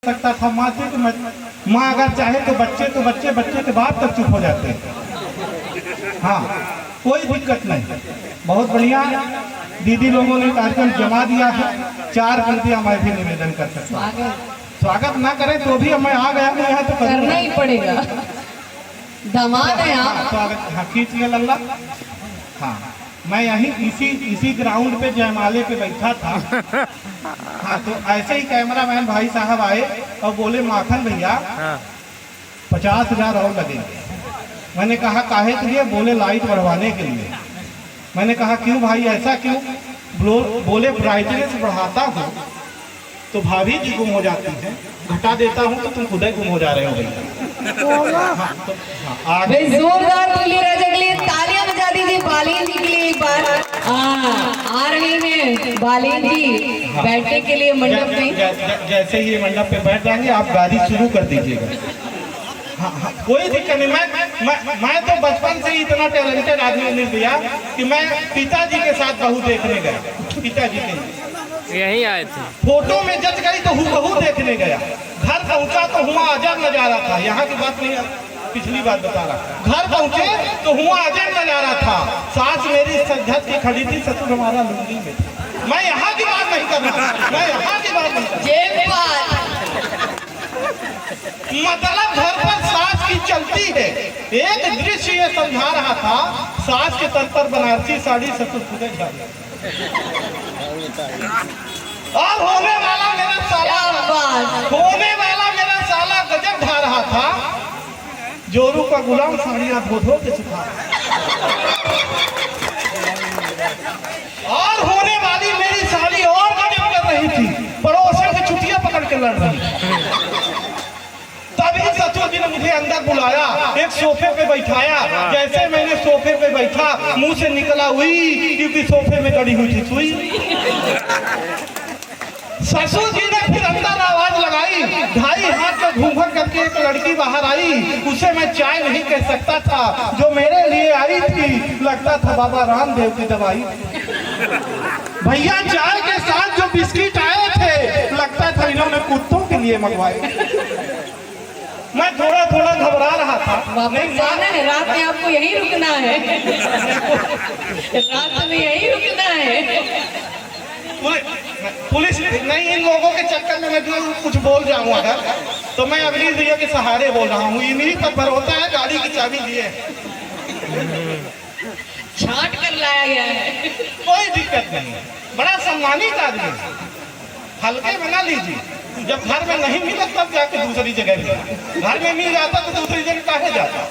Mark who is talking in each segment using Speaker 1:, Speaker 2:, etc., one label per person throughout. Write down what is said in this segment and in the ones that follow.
Speaker 1: सकता था माँ से कि माँ अगर चाहे तो बच्चे बच्चे के बाद तक चुप हो जाते हैं। हाँ, कोई दिक्कत नहीं, बहुत बढ़िया। दीदी लोगों ने कार्यक्रम जमा दिया है। 4 पंक्तियां मैं भी निवेदन कर सकता हूँ। स्वागत ना करें तो भी मैं आ गया हूँ यहाँ तो
Speaker 2: करना ही पड़ेगा। दामाद है आप।
Speaker 1: स्वागत। हाँ, खींचिए लल्ला। हाँ, मैं यहीं इसी ग्राउंड पे जयमाले पे बैठा था। हाँ, तो ऐसे ही कैमरामैन भाई साहब आए और बोले माखन भैया 50,000 और लगेंगे। मैंने कहा काहे के लिए? बोले लाइट बढ़वाने के लिए। मैंने कहा क्यों भाई, ऐसा क्यों? बोले ब्राइटनेस बढ़ाता हूँ तो भाभी जी गुम हो जाती है, घटा देता हूँ तो तुम खुद ही गुम हो जा रहे हो भैया। हाँ,
Speaker 2: जोरदार तालियां बजा दीजिए बालीन जी के लिए एक बार। आ रहे हैं बालीन जी बैठने के लिए मंडप में।
Speaker 1: जैसे ही ये मंडप पे बैठ जाएंगे आप गाड़ी शुरू कर दीजिएगा। हाँ, कोई दिक्कत नहीं। मैं तो बचपन से ही इतना टैलेंटेड आदमी नहीं दिया कि मैं पिताजी के साथ बहू देखने गया। पिताजी के
Speaker 3: यहीं आए थे,
Speaker 1: फोटो में जच गई तो बहू देखने गया। घर पहुंचा तो हुआ अजब नजारा था। यहाँ की बात नहीं, पिछली बात बता रहा। घर पहुंचे तो हुआ अजब नजारा था। सास मेरी सज्जत की खड़ी थी, ससुर हमारा लुंगी में। मैं यहाँ की बात नहीं कर रहा, मैं यहाँ की बात नहीं कर रहा। मतलब घर पर सास की चलती है। एक दृश्य ये समझा रहा था, सास के तल पर बनारसी साड़ी, ससुर खुदे झाड़ी। और होने वाला मेरा साला गजब ढा रहा था। जोरू का गुलाम साड़ियां धो धो के सुखा। और होने वाली मेरी साली और गजब कर रही थी, पड़ोसन की छुट्टियां पकड़ के लड़ रही। तभी ससुर जी ने मुझे अंदर बुलाया, एक सोफे पे बैठाया। जैसे मैंने सोफे पे बैठा, मुंह से निकला हुई, क्योंकि सोफे में गड़ी हुई थी सुई। ससुर जी ने फिर अंदर आवाज लगाई, 2.5 हाथ में घूंघट करके एक लड़की बाहर आई। उसे मैं चाय नहीं कह सकता था, जो मेरे लिए आई थी लगता था बाबा रामदेव की दवाई। भैया चाय के साथ जो बिस्किट आए थे लगता था इन्होंने कुत्तों के लिए मंगवाए। मैं थोड़ा थोड़ा घबरा रहा था।
Speaker 2: नहीं जाना है, रात में आपको यहीं रुकना है। रात में यहीं रुकना है।
Speaker 1: पुलिस नहीं, इन लोगों के चक्कर में मैं जो कुछ बोल जाऊँ अगर, तो मैं अगली भैया के सहारे बोल रहा हूँ। इन्हीं पर भरोसा है, गाड़ी की चाबी दिए,
Speaker 2: छांट कर लाया गया है।
Speaker 1: कोई दिक्कत नहीं, बड़ा सम्मानित आदमी। हल्के बना लीजिए। जब घर में नहीं मिला तब जाके दूसरी जगह मिला, घर में मिल जाता तो दूसरी जगह काहे जाता।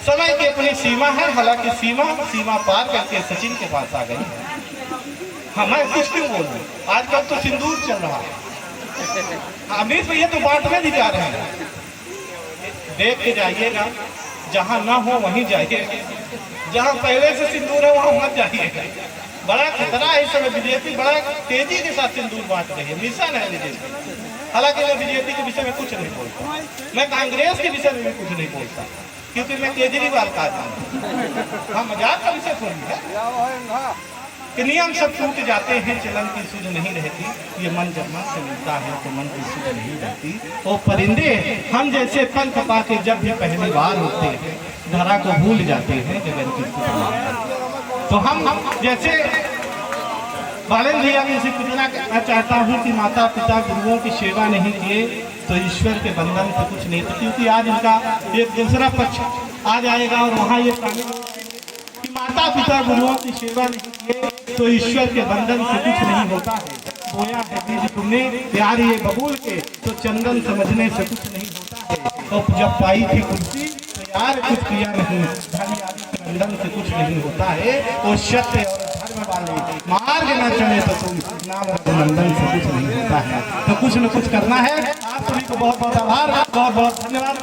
Speaker 1: समय की अपनी सीमा है, हालांकि सीमा पार करके सचिन के पास आ गई। हाँ, मैं कुछ क्यों बोल दूँ, आजकल तो सिंदूर चल रहा है। अमीर भैया तो बांटने भी जा रहे हैं। देख के जाइएगा, जहाँ ना हो वहीं जाइए, जहाँ पहले से सिंदूर है वहाँ मत जाइएगा। बड़ा खतरा है इस समय। बीजेपी बड़ा तेजी के साथ सिंदूर बांट रही है, मिशन है बीजेपी। हालांकि मैं बीजेपी के विषय में कुछ नहीं बोलता, मैं कांग्रेस के विषय में भी कुछ नहीं बोलता, क्योंकि मैं केजरीवाल का आदमी हूँ। हाँ, मजाक का विषय थोड़ी है कि नियम सब टूट जाते हैं, चलन की सुध नहीं रहती। ये मन जब मन से मिलता है तो मन की सुध नहीं रहती। ओ परिंदे, हम जैसे पंख पाके जब भी पहली बार होते हैं, धरा को भूल जाते हैं गगन की सुध। तो हम जैसे बालन भैया से पूछना चाहता हूँ कि माता पिता गुरुओं की सेवा नहीं किए तो ईश्वर के बंधन से कुछ नहीं। तो क्योंकि आज इनका एक दूसरा पक्ष आ जाएगा और वहाँ ये कि माता पिता गुरुओं की सेवा नहीं किए तो ईश्वर के बंधन से कुछ नहीं होता है। बोया है बीज तुमने प्यार ये बबूल के, तो चंदन समझने से कुछ नहीं होता है। तो जब पाई थी कुर्सी तो यार कुछ किया नहीं, धन आदि के बंधन से कुछ नहीं होता है। वो सत्य और धर्म वाले मार्ग न चले तो तुम नाम रघुनंदन से कुछ नहीं होता है। तो कुछ न कुछ करना है। आप सभी को बहुत बहुत आभार, बहुत बहुत धन्यवाद।